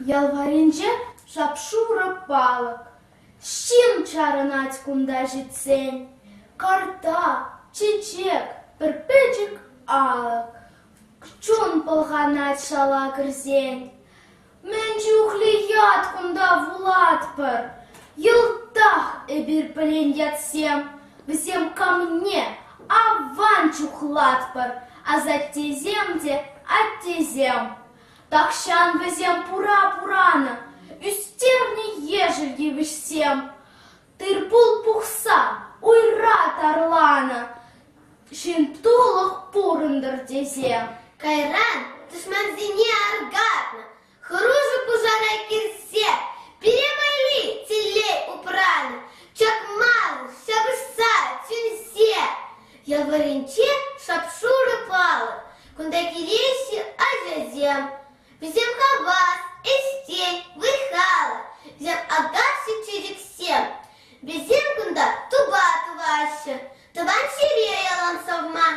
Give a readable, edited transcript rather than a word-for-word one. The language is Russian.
Ялваринче шапшура палык, щим чарынать кунда житсень, карта, чечек, пірпичик алык, чун пылғанать шала кірзень. Мен чухлият кунда вулатпыр, йылтах эбир пілен ятсем, візем ко мне, аван чухлатпыр, а заттезем де аттезем. Такшан візем пура-пураны, үстерні ежелгі вішсем. Тырпул пухса, уйра тарланы, шинтулық пурындыр дезем. Кайран, душманзине аргатна, хружу пужара кирсе, перемали телей упраны, чакмал, шабыса, чунсе. Ялваринче шапшуры палы, кунда кирещи ажазем. Взем хабас, эстень, выхала, взем агаши чирик всем. Безем кунда туба туваша, табан чирея лансовма.